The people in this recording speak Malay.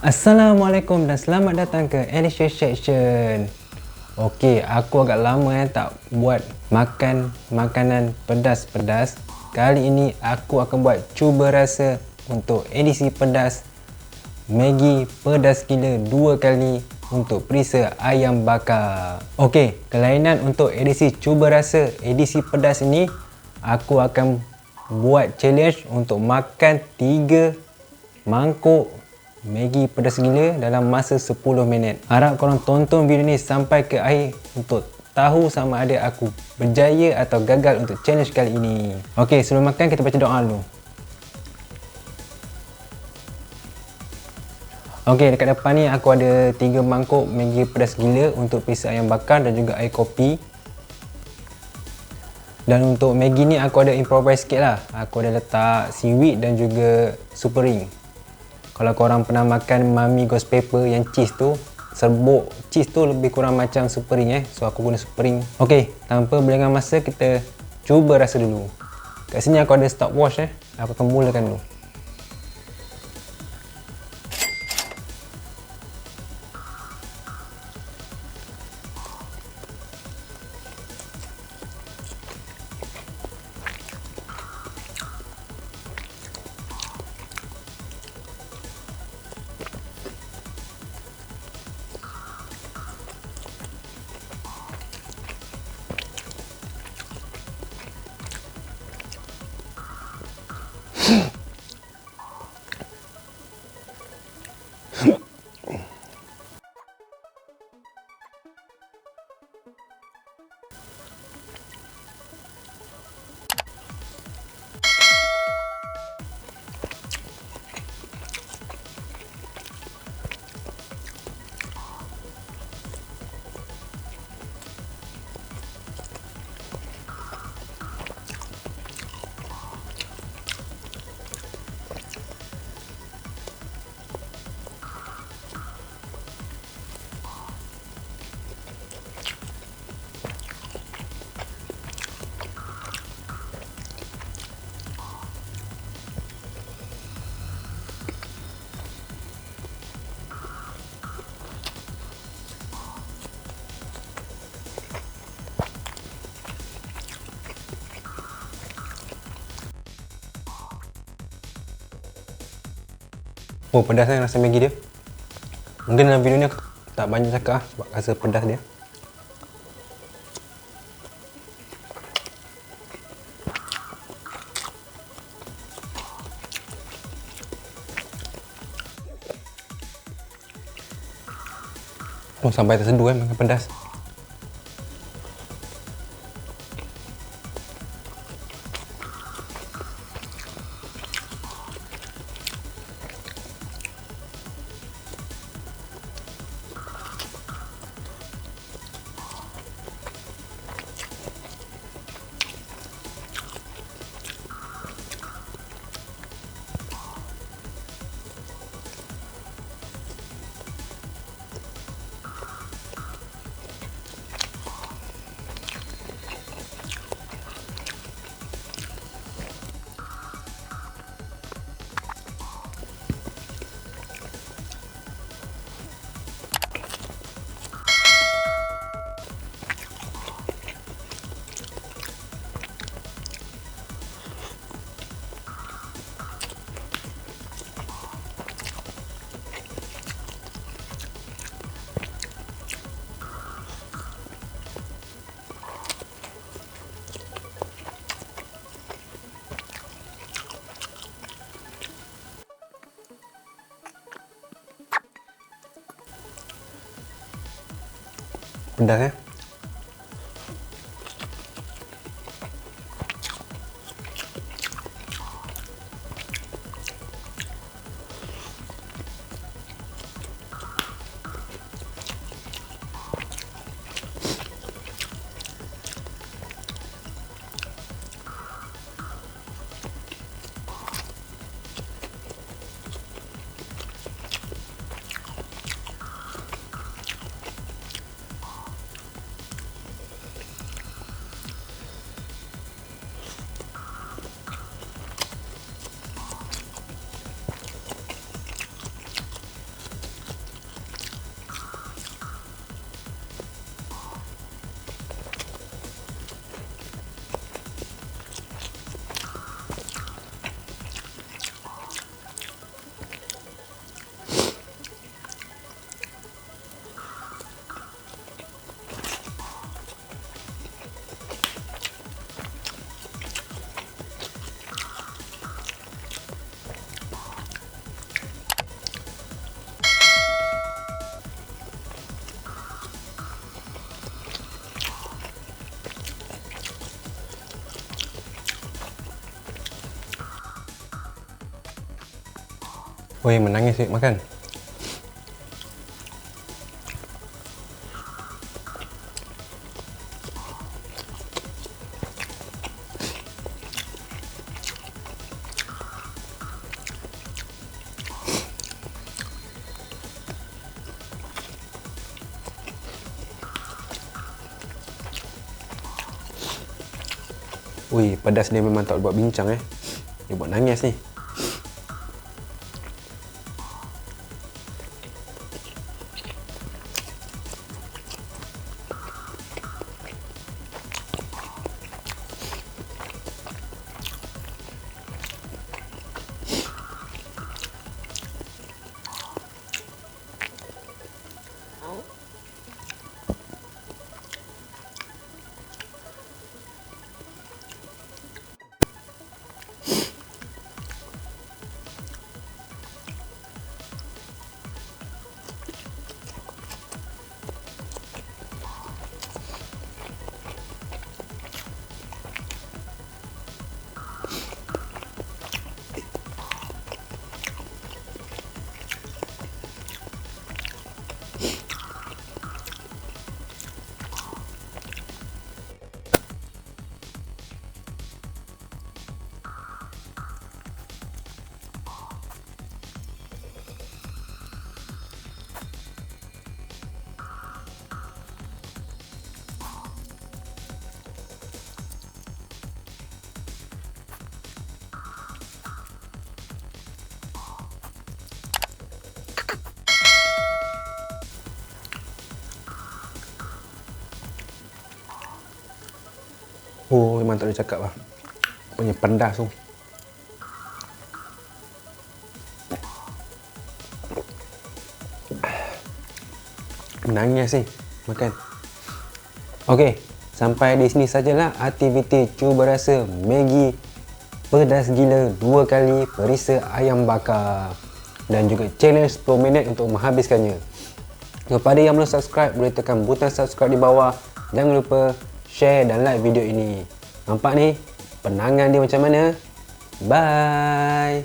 Assalamualaikum dan selamat datang ke Alicia Section. Okey, aku agak lama tak buat makanan pedas-pedas. Kali ini aku akan buat cuba rasa untuk edisi pedas Maggi pedas gila 2 kali untuk perisa ayam bakar. Okey, kelainan untuk edisi cuba rasa edisi pedas ini, aku akan buat challenge untuk makan 3 mangkuk Maggi pedas gila dalam masa 10 minit. Harap korang tonton video ni sampai ke akhir untuk tahu sama ada aku berjaya atau gagal untuk challenge kali ini. Okey, sebelum makan kita baca doa dulu. Okey, dekat depan ni aku ada 3 mangkuk Maggi pedas gila untuk perisa ayam bakar dan juga air kopi. Dan untuk Maggi ni aku ada improvise sikit lah. Aku ada letak seaweed dan juga super ring. Kalau korang pernah makan Mami Ghost Pepper yang cheese tu, serbuk cheese tu lebih kurang macam super ring So aku guna super ring. Okey, tanpa berlengah masa kita cuba rasa dulu. Kat sini aku ada stopwatch Aku akan mulakan dulu. Oh, pedas rasa Maggi dia. Mungkin dalam video ni aku tak banyak cakap sebab rasa pedas dia. Oh, sampai terseduh makan pedas. Pedas Woi, menangis sih makan. Wih, pedas dia memang tak buat bincang Dia buat nangis ni. Oh, memang tak boleh cakap lah. Punya pedas tu. Menangis sih makan. Okey, sampai di sini sajalah aktiviti cuba rasa Maggi pedas gila 2 kali perisa ayam bakar dan juga challenge 10 minit untuk menghabiskannya. Kepada yang belum subscribe, boleh tekan butang subscribe di bawah. Jangan lupa share dan like video ini. Nampak ni penangan dia macam mana? Bye.